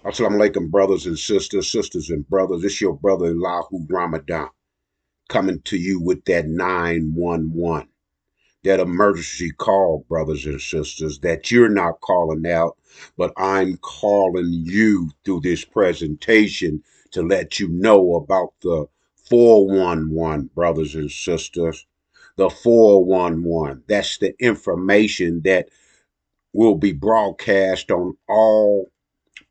Assalamu alaikum, brothers and sisters, sisters and brothers. It's your brother Lahu Ramadan coming to you with that 911, that emergency call, brothers and sisters, that you're not calling out, but I'm calling you through this presentation to let you know about the 411, brothers and sisters. The 411, that's the information that will be broadcast on all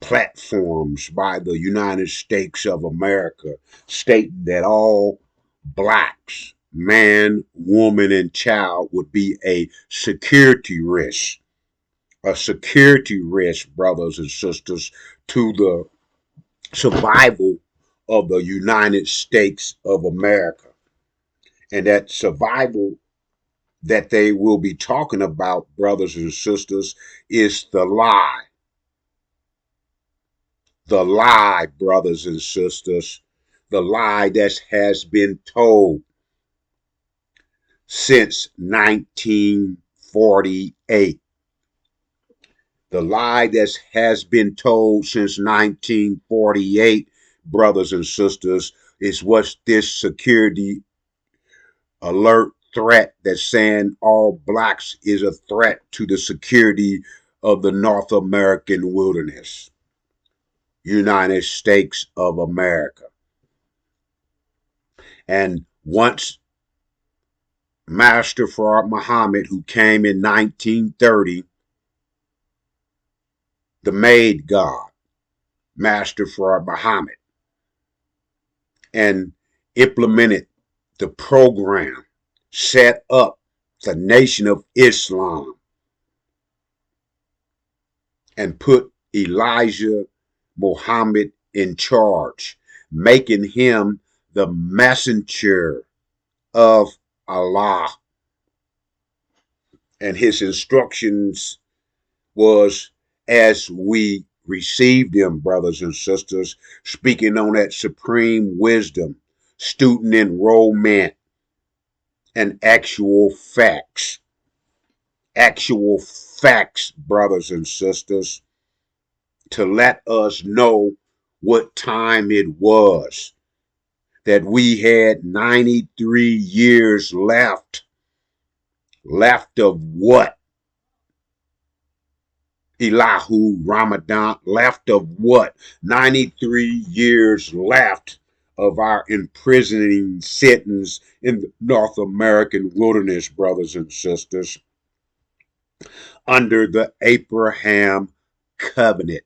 platforms by the United States of America, stating that all blacks, man, woman, and child, would be a security risk. A security risk, brothers and sisters, to the survival of the United States of America. And that survival that they will be talking about, brothers and sisters, is the lie. The lie, brothers and sisters, the lie that has been told since 1948. The lie that has been told since 1948, brothers and sisters, is what's this security alert threat that's saying all blacks is a threat to the security of the North American wilderness, United States of America. And once Master Farad Muhammad, who came in 1930, the made God, Master Farad Muhammad, and implemented the program, set up the Nation of Islam, and put Elijah Muhammad in charge, making him the messenger of Allah. And his instructions was as we receive them, brothers and sisters, speaking on that supreme wisdom, student enrollment, and actual facts, brothers and sisters, to let us know what time it was, that we had 93 years left. Left of what? Elahu Ramadan, left of what? 93 years left of our imprisoning sentence in the North American wilderness, brothers and sisters, under the Abraham covenant.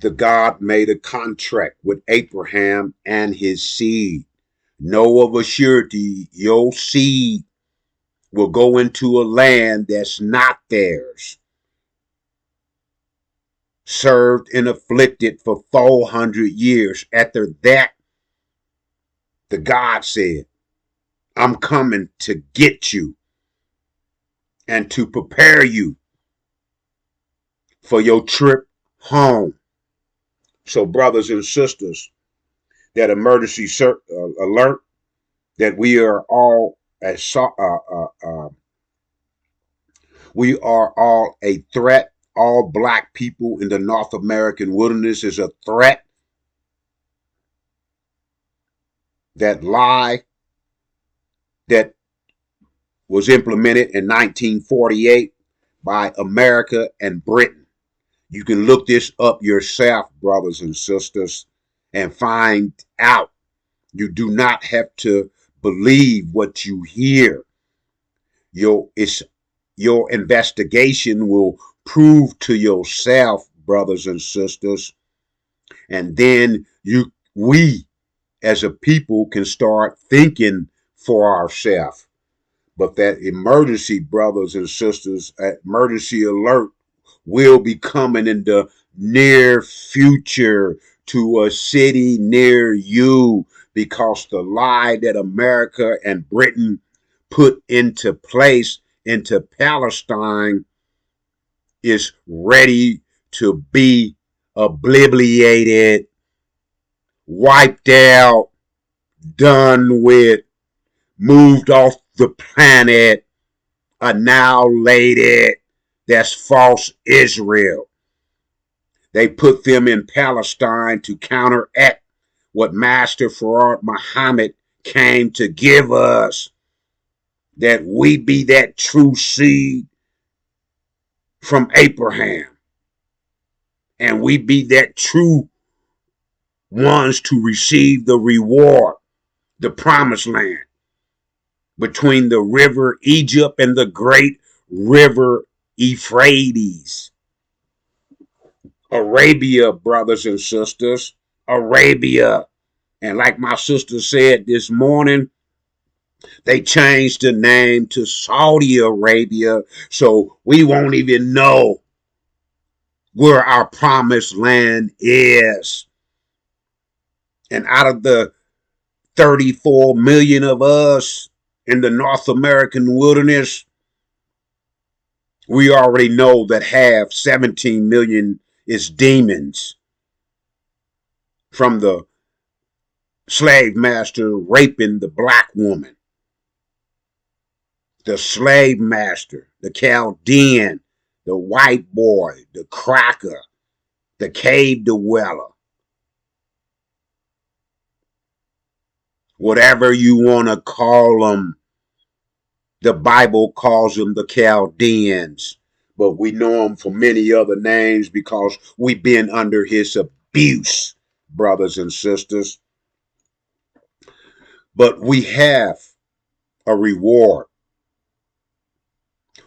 The God made a contract with Abraham and his seed. Know of a surety, your seed will go into a land that's not theirs. Served and afflicted for 400 years. After that, the God said, I'm coming to get you and to prepare you for your trip home. So, brothers and sisters, that emergency alert that we are all we are all a threat. All black people in the North American wilderness is a threat. That lie that was implemented in 1948 by America and Britain. You can look this up yourself, brothers and sisters, and find out. You do not have to believe what you hear. Your investigation will prove to yourself, brothers and sisters, and then we as a people can start thinking for ourselves. But that emergency, brothers and sisters, emergency alert will be coming in the near future to a city near you, because the lie that America and Britain put into place into Palestine is ready to be obliterated, wiped out, done with, moved off the planet, annihilated. That's false Israel. They put them in Palestine to counteract what Master Farad Muhammad came to give us, that we be that true seed from Abraham, and we be that true ones to receive the reward, the promised land, between the river Egypt and the great river Euphrates. Arabia, brothers and sisters, Arabia. And like my sister said this morning, they changed the name to Saudi Arabia, so we won't even know where our promised land is. And out of the 34 million of us in the North American wilderness, we already know that half, 17 million, is demons from the slave master raping the black woman. The slave master, the Chaldean, the white boy, the cracker, the cave dweller. Whatever you want to call them, the Bible calls them the Chaldeans, but we know them for many other names because we've been under his abuse, brothers and sisters. But we have a reward.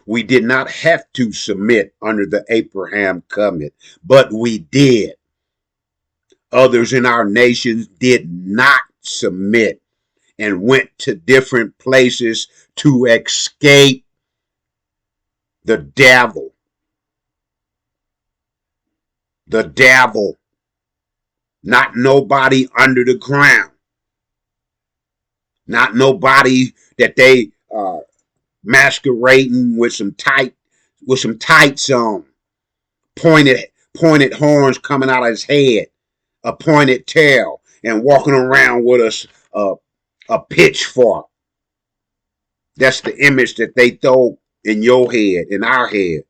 We did not have to submit under the Abraham covenant, but we did. Others in our nations did not submit and went to different places to escape the devil. The devil. Not nobody under the ground. Not nobody that they masquerading with some tights on, pointed horns coming out of his head, a pointed tail, and walking around with a pitchfork. That's the image that they throw in your head, in our head,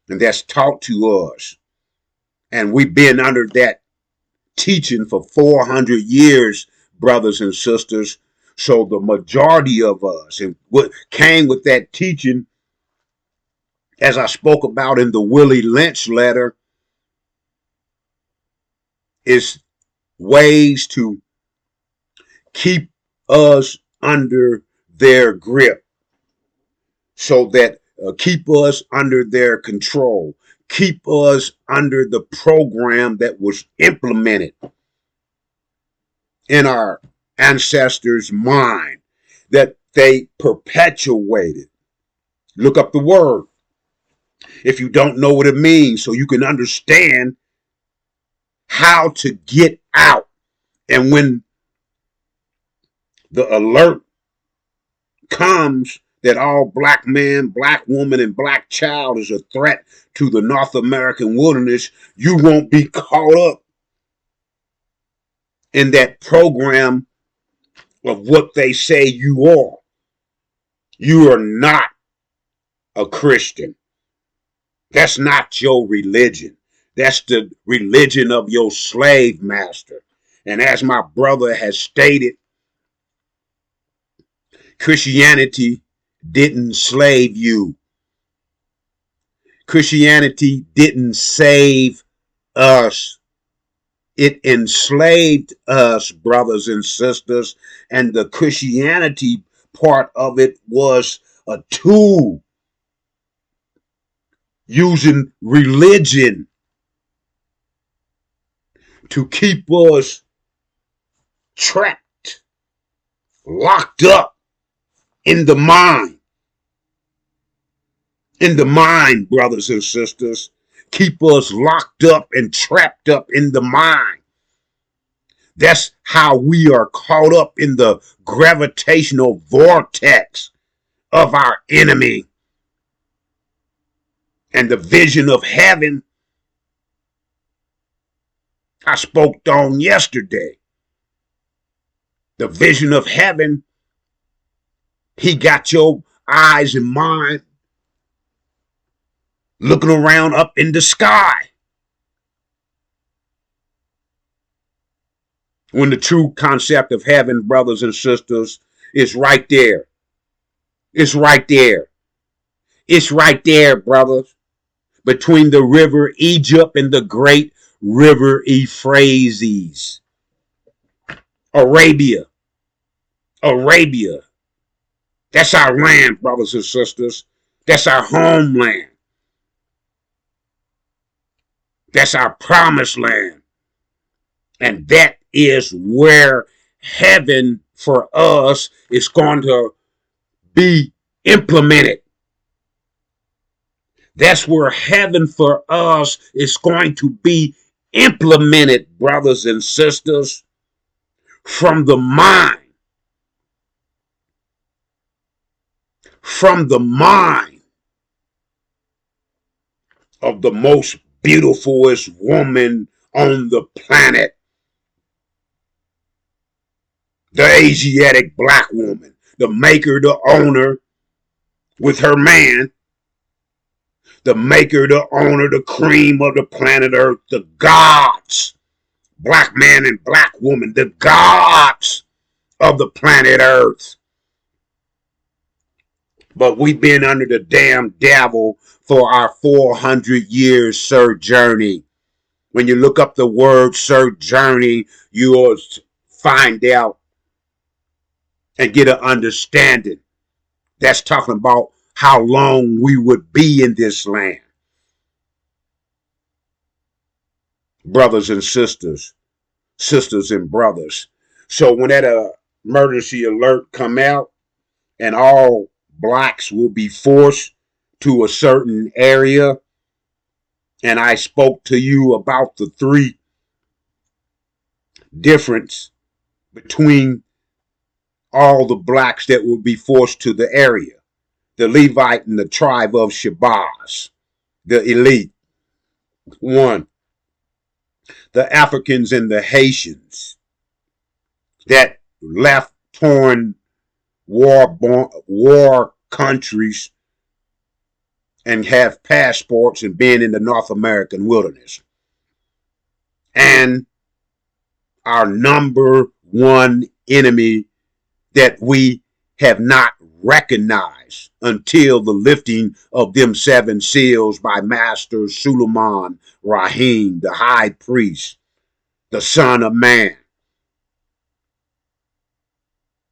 and that's taught to us. And we've been under that teaching for 400 years, brothers and sisters. So the majority of us, and what came with that teaching, as I spoke about in the Willie Lynch letter, is ways to keep us under their grip, so that keep us under their control, keep us under the program that was implemented in our ancestors' mind, that they perpetuated. Look up the word if you don't know what it means, so you can understand how to get out. And when the alert comes that all black man, black woman, and black child is a threat to the North American wilderness, you won't be caught up in that program of what they say you are. You are not a Christian. That's not your religion. That's the religion of your slave master. And as my brother has stated, Christianity didn't slave you. Christianity didn't save us. It enslaved us, brothers and sisters, and the Christianity part of it was a tool using religion to keep us trapped, locked up in the mind. In the mind, brothers and sisters. Keep us locked up and trapped up in the mind. That's how we are caught up in the gravitational vortex of our enemy. And the vision of heaven I spoke on yesterday. The vision of heaven, he got your eyes and mind looking around up in the sky. When the true concept of heaven, brothers and sisters, is right there. It's right there. It's right there, brothers. Between the river Egypt and the great river Euphrates. Arabia. Arabia. That's our land, brothers and sisters. That's our homeland. That's our promised land. And that is where heaven for us is going to be implemented. That's where heaven for us is going to be implemented, brothers and sisters, from the mind. From the mind of the most beautifulest woman on the planet. The Asiatic black woman. The maker, the owner, with her man. The maker, the owner, the cream of the planet Earth. The gods. Black man and black woman. The gods of the planet Earth. But we've been under the damn devil for our 400 years sojourning. When you look up the word sojourning, you'll find out and get an understanding. That's talking about how long we would be in this land. Brothers and sisters, sisters and brothers. So when that emergency alert come out and all blacks will be forced to a certain area, and I spoke to you about the three difference between all the blacks that will be forced to the area. The Levite and the tribe of Shabazz, the elite. One, the Africans and the Haitians that left torn war countries and have passports and been in the North American wilderness. And our number one enemy that we have not recognized until the lifting of them 7 seals by Master Suleiman Rahim, the high priest, the son of man,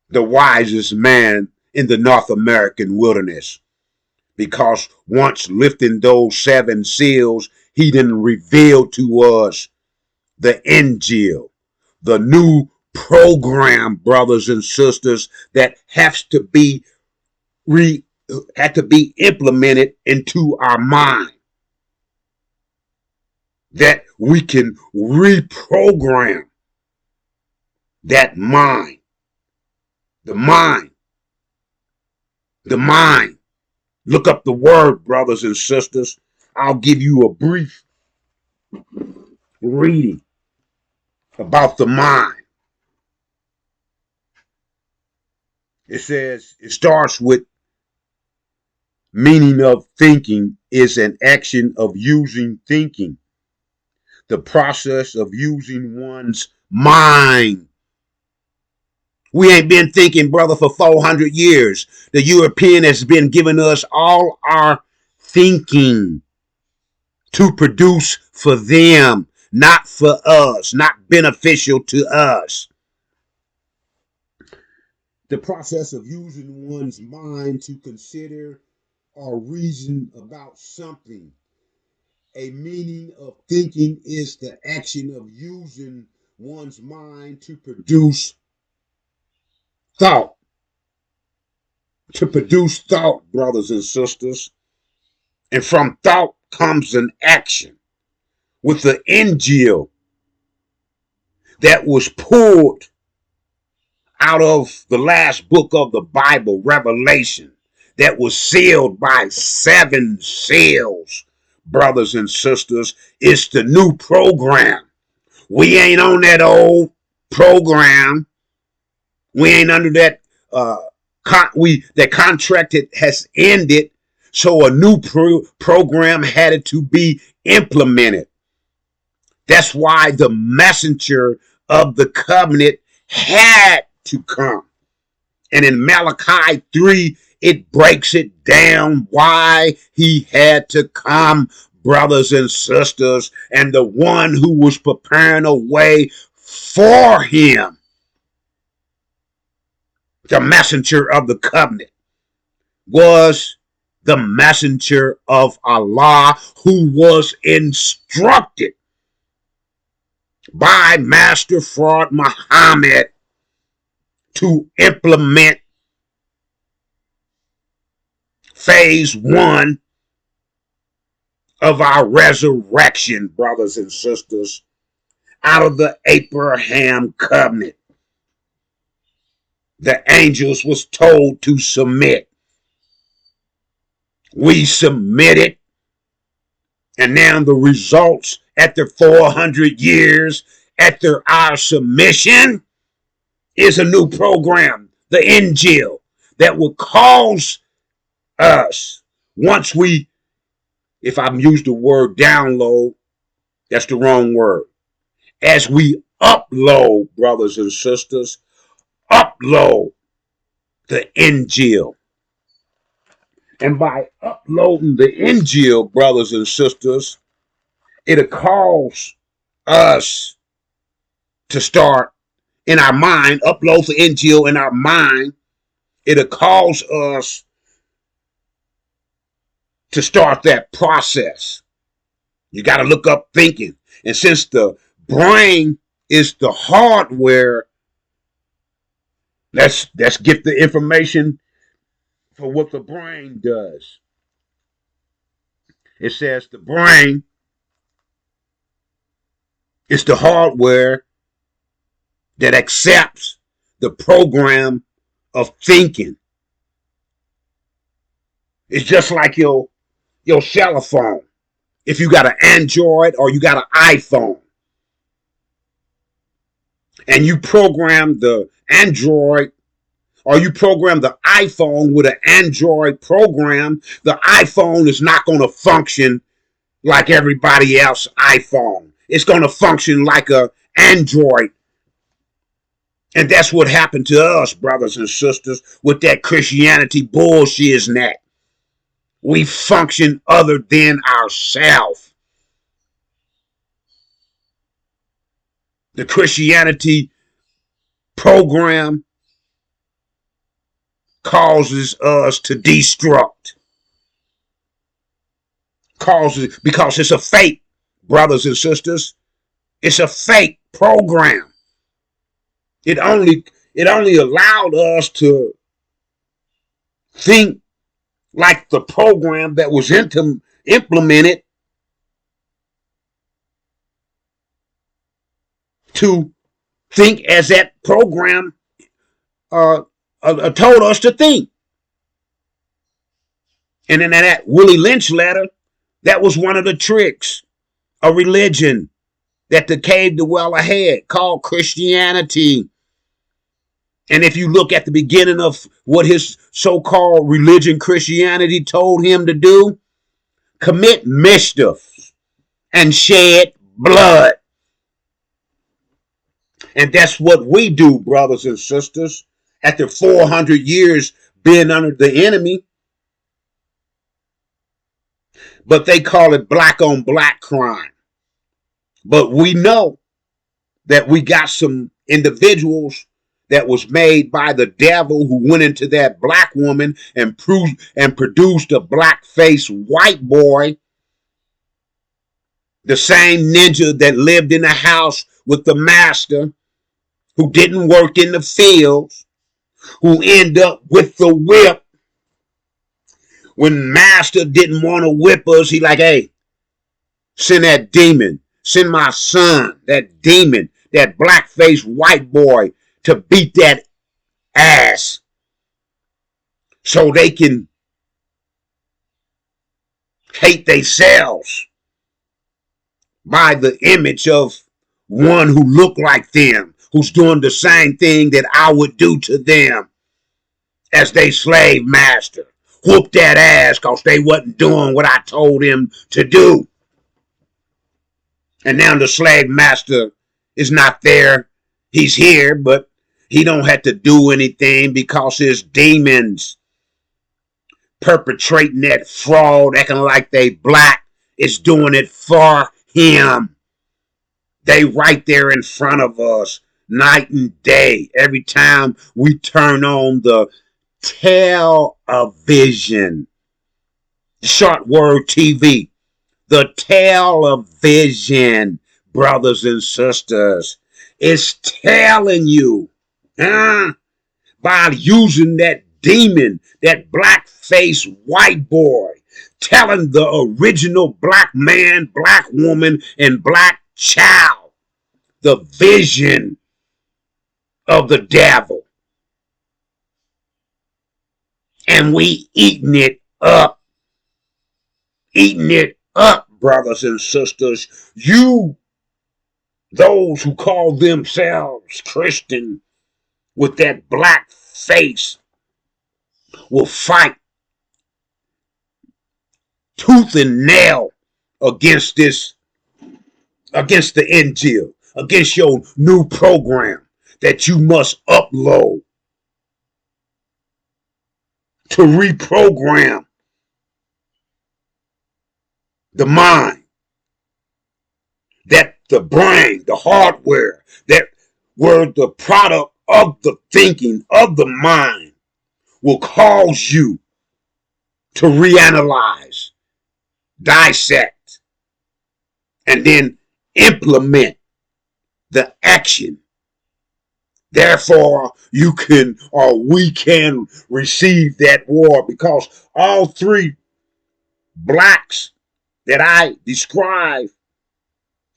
the wisest man in the North American wilderness. Because once lifting those 7 seals, he didn't reveal to us the Injil, the new program, brothers and sisters, that has to be implemented into our mind, that we can reprogram that mind. The mind. Look up the word, brothers and sisters. I'll give you a brief reading about the mind. It says, it starts with meaning of thinking is an action of using thinking. The process of using one's mind. We ain't been thinking, brother, for 400 years. The European has been giving us all our thinking to produce for them, not for us, not beneficial to us. The process of using one's mind to consider or reason about something. A meaning of thinking is the action of using one's mind to produce thought. To produce thought, brothers and sisters. And from thought comes an action. With the Injil that was pulled out of the last book of the Bible, Revelation, that was sealed by 7 seals, brothers and sisters. It's the new program. We ain't on that old program. We ain't under that that contract has ended. So a new program had to be implemented. That's why the messenger of the covenant had to come. And in Malachi 3, it breaks it down why he had to come, brothers and sisters, and the one who was preparing a way for him, the messenger of the covenant, was the messenger of Allah, who was instructed by Master Fraud Muhammad to implement phase 1 of our resurrection, brothers and sisters, out of the Abraham covenant. The angels was told to submit. We submitted, and now the results after 400 years after our submission is a new program, the Injil, that will cause us, once we, if I've used the word download, that's the wrong word. As we upload, brothers and sisters, upload the Injil. And by uploading the Injil, brothers and sisters, it'll cause us to start in our mind, upload the Injil in our mind. It'll cause us to start that process. You got to look up thinking. And since the brain is the hardware, let's get the information for what the brain does. It says the brain is the hardware that accepts the program of thinking. It's just like your cell phone. If you got an Android or you got an iPhone, and you program the Android or you program the iPhone with an Android program, the iPhone is not going to function like everybody else's iPhone. It's going to function like an Android. And that's what happened to us, brothers and sisters, with that Christianity bullshit and that. We function other than ourselves. The Christianity program causes us to destruct. Because it's a fake, brothers and sisters. It's a fake program. It only allowed us to think like the program that was implemented to think as that program told us to think. And in that Willie Lynch letter, that was one of the tricks, a religion that the cave dweller had called Christianity. And if you look at the beginning of what his so-called religion, Christianity, told him to do, commit mischief and shed blood. And that's what we do, brothers and sisters, after 400 years being under the enemy. But they call it black on black crime. But we know that we got some individuals that was made by the devil who went into that black woman and produced a black-faced white boy. The same ninja that lived in the house with the master, who didn't work in the fields, who ended up with the whip. When master didn't want to whip us, he like, hey, send that demon, send my son, that demon, that black-faced white boy, to beat that ass so they can hate themselves by the image of one who looked like them, who's doing the same thing that I would do to them as they slave master. Whoop that ass because they wasn't doing what I told them to do. And now the slave master is not there He's here, but he don't have to do anything because his demons perpetrating that fraud, acting like they black, is doing it for him. They right there in front of us, night and day. Every time we turn on the television, short word TV, the television, brothers and sisters, is telling you, by using that demon, that black-faced white boy, telling the original black man, black woman, and black child the vision of the devil. And we eating it up, brothers and sisters. You, those who call themselves Christian with that black face, will fight tooth and nail against the NGL, against your new program that you must upload to reprogram the mind, that the brain, the hardware, that were the product of the thinking of the mind, will cause you to reanalyze, dissect, and then implement the action. Therefore, you can, or we can, receive that war, because all three blacks that I describe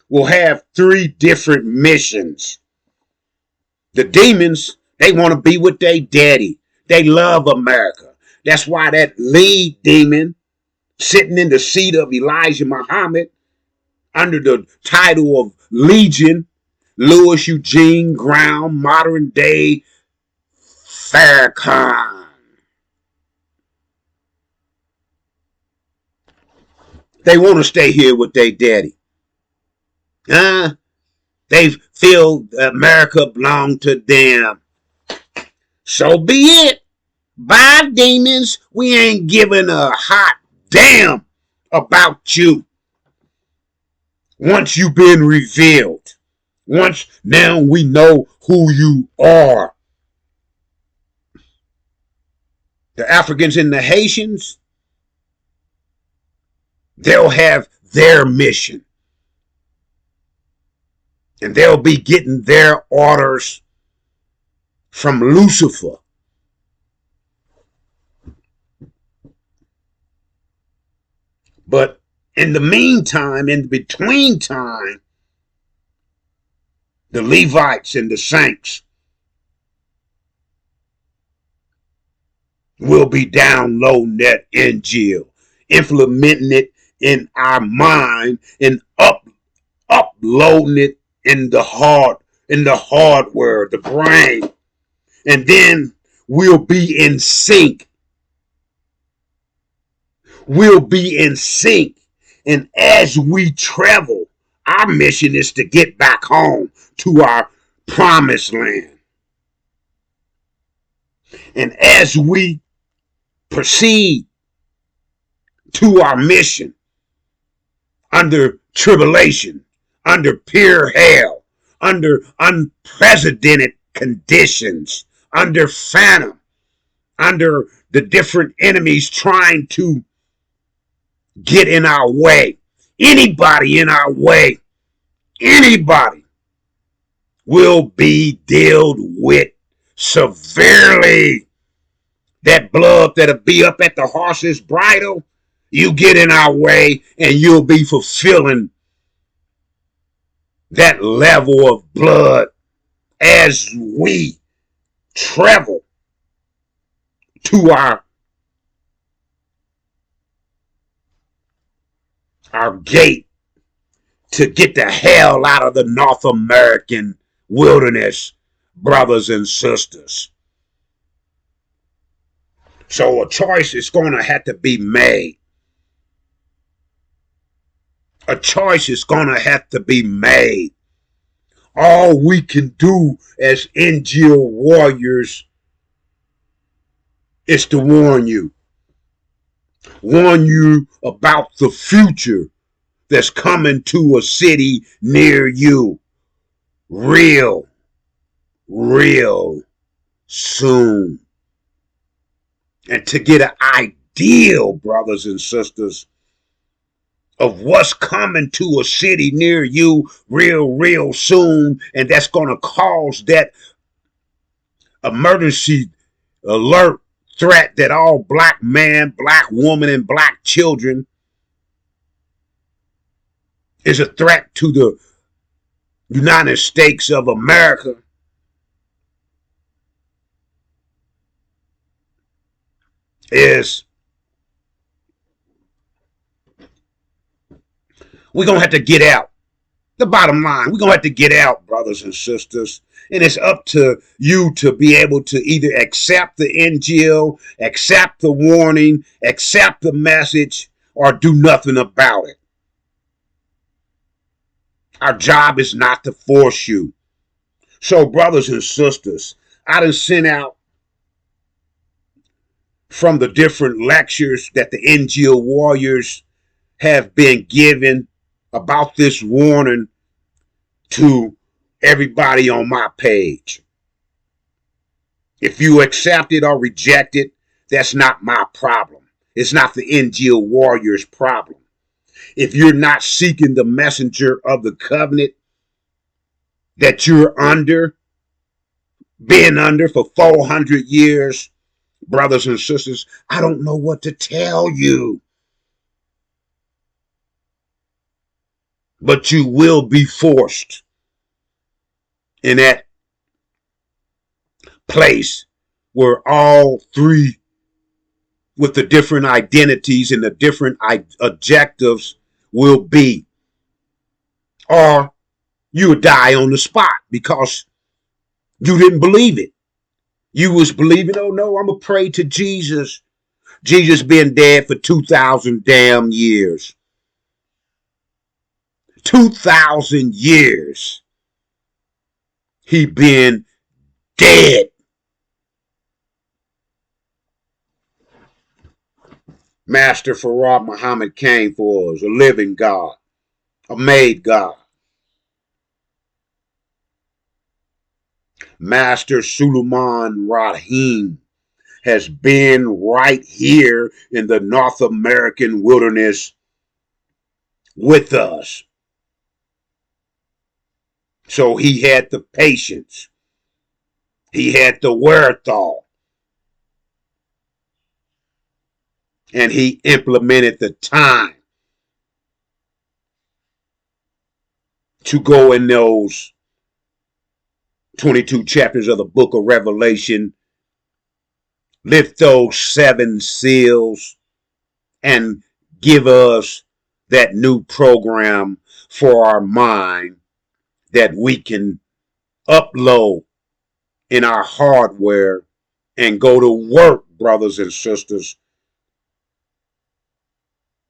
will have three different missions. The demons, they want to be with their daddy. They love America. That's why that lead demon sitting in the seat of Elijah Muhammad under the title of Legion, Louis Eugene Brown, modern day Farrakhan. They want to stay here with their daddy. They feel America belongs to them. So be it. By demons, we ain't giving a hot damn about you. Once you've been revealed, once now we know who you are. The Africans and the Haitians, they'll have their mission. And they'll be getting their orders from Lucifer. But in the meantime, in between time, the Levites and the saints will be downloading that NGL, implementing it in our mind, and uploading it in the hardware, the brain. And then we'll be in sync. We'll be in sync. And as we travel, our mission is to get back home to our promised land. And as we proceed to our mission, under tribulation, under pure hell, under unprecedented conditions, under phantom, under the different enemies trying to get in our way. Anybody in our way, anybody will be dealt with severely. That blood that'll be up at the horse's bridle, you get in our way and you'll be fulfilling that level of blood as we travel to our gate to get the hell out of the North American wilderness, brothers and sisters. So a choice is going to have to be made. A choice is going to have to be made. All we can do as NGO warriors is to warn you about the future that's coming to a city near you real, real soon. And to get an ideal, brothers and sisters, of what's coming to a city near you real soon, and that's going to cause that emergency alert threat that all black man, black woman, and black children is a threat to the United States of America, is we're going to have to get out. The bottom line, we're going to have to get out, brothers and sisters. And it's up to you to be able to either accept the NGO, accept the warning, accept the message, or do nothing about it. Our job is not to force you. So, brothers and sisters, I done sent out from the different lectures that the NGO warriors have been given about this warning to everybody on my page. If you accept it or reject it, that's not my problem. It's not the NGO warriors' problem. If you're not seeking the messenger of the covenant that you're been under for 400 years, brothers and sisters, I don't know what to tell you. But you will be forced in that place where all three, with the different identities and the different objectives, will be. Or you'll die on the spot because you didn't believe it. You was believing, oh no, I'm going to pray to Jesus. Jesus been dead for 2,000 damn years. 2,000 years. He been dead. Master Farad Muhammad came for us, a living God, a made God. Master Suleiman Rahim has been right here in the North American wilderness with us. So he had the patience. He had the wherewithal. And he implemented the time to go in those 22 chapters of the book of Revelation, lift those 7 seals, and give us that new program for our mind that we can upload in our hardware and go to work, brothers and sisters,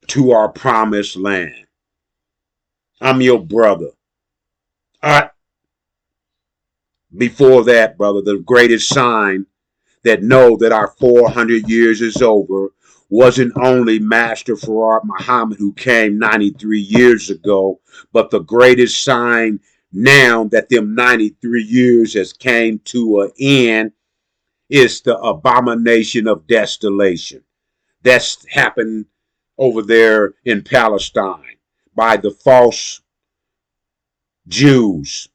to our promised land. I'm your brother. Before that, brother, the greatest sign that know that our 400 years is over wasn't only Master Farad Muhammad, who came 93 years ago, but the greatest sign now that them 93 years has came to an end is the abomination of desolation. That's happened over there in Palestine by the false Jews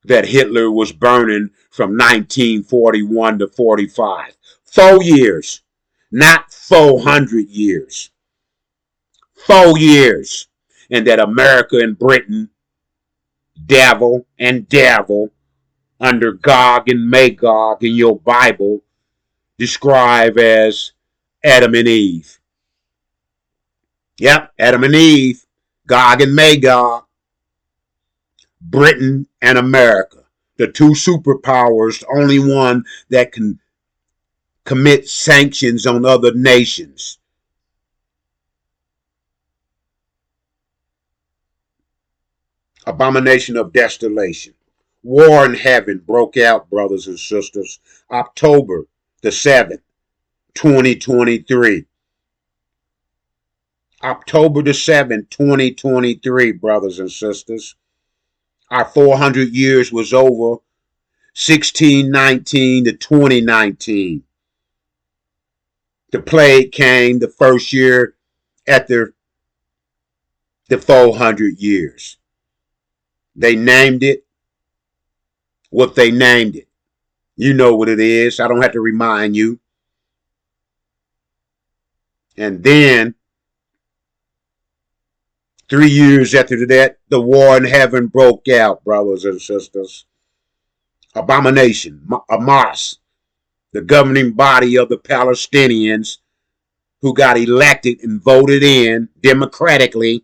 that Hitler was burning from 1941 to 45. 4 years, not 400 years. 4 years. And that America and Britain, devil under Gog and Magog in your Bible, describe as Adam and Eve. Yep, Adam and Eve, Gog and Magog, Britain and America. The 2 superpowers, the only one that can commit sanctions on other nations. Abomination of desolation. War in heaven broke out, brothers and sisters, October the 7th, 2023. October the 7th, 2023, brothers and sisters. Our 400 years was over 1619 to 2019. The plague came the first year after the 400 years. They named it what they named it. You know what it is. I don't have to remind you. And then 3 years after that, the war in heaven broke out, brothers and sisters. Abomination, Hamas, the governing body of the Palestinians who got elected and voted in democratically,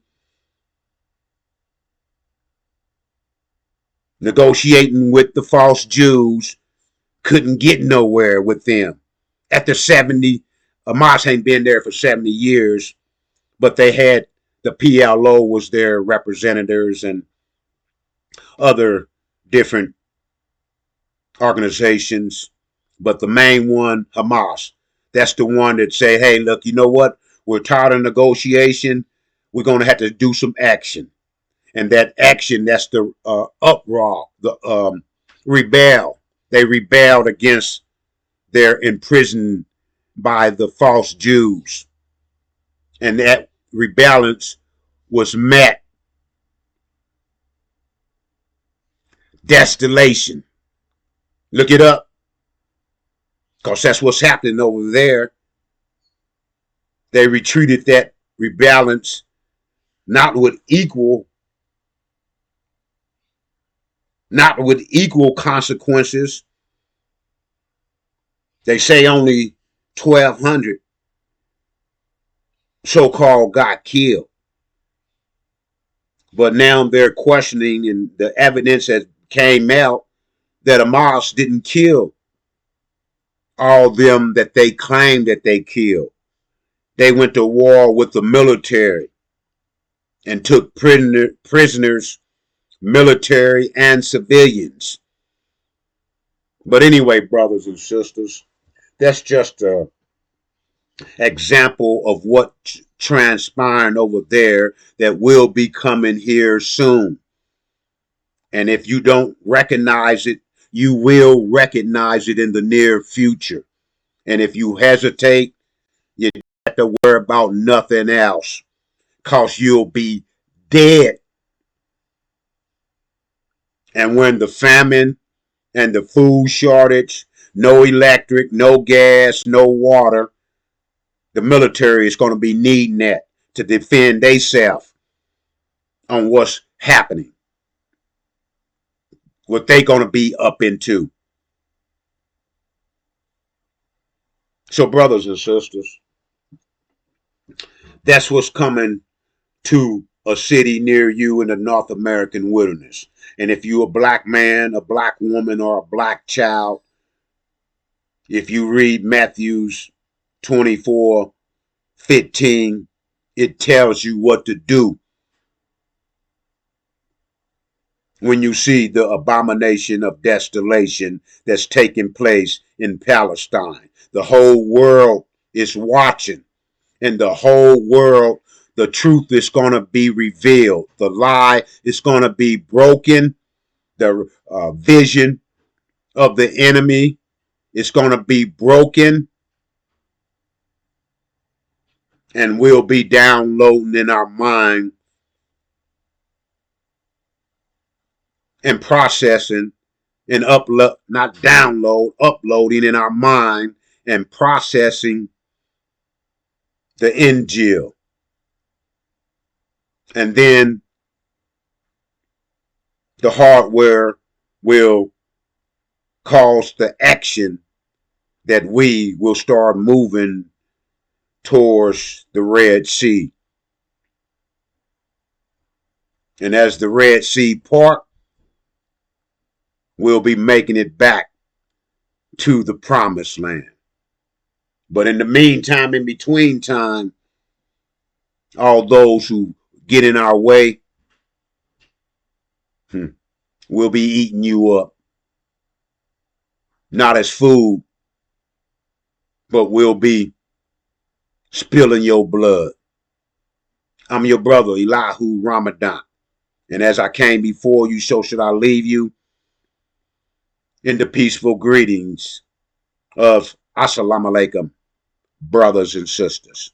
negotiating with the false Jews, couldn't get nowhere with them. After 70, Hamas ain't been there for 70 years, but they had the PLO was their representatives and other different organizations. But the main one, Hamas, that's the one that say, hey, look, you know what? We're tired of negotiation. We're going to have to do some action. And that action, that's the uproar, the rebel. They rebelled against their imprisoned by the false Jews. And that rebellion was met desolation. Look it up, because that's what's happening over there. They retreated that rebellion, not with equal consequences. They say only 1,200 so-called got killed. But now they're questioning, and the evidence that came out that Hamas didn't kill all them that they claimed that they killed. They went to war with the military and took prisoners, military and civilians. But anyway, brothers and sisters, that's just an example of what transpiring over there that will be coming here soon. And if you don't recognize it, you will recognize it in the near future. And if you hesitate, you don't have to worry about nothing else, because you'll be dead. And when the famine and the food shortage, no electric, no gas, no water, the military is going to be needing that to defend themselves on what's happening, what they going to be up into. So, brothers and sisters, that's what's coming to a city near you in the North American wilderness. And if you're a black man, a black woman, or a black child, if you read Matthew's 24:15, it tells you what to do when you see the abomination of desolation that's taking place in Palestine. The whole world is watching, and the whole world, the truth is going to be revealed. The lie is going to be broken. The vision of the enemy is going to be broken, and we'll be downloading in our mind and processing and uploading in our mind and processing the Injil. And then the hardware will cause the action that we will start moving towards the Red Sea. And as the Red Sea part, we'll be making it back to the promised land. But in the meantime, in between time, all those who get in our way, We'll be eating you up. Not as food, but we'll be spilling your blood. I'm your brother, Elihu Ramadan. And as I came before you, so should I leave you in the peaceful greetings of Assalamu alaikum, brothers and sisters.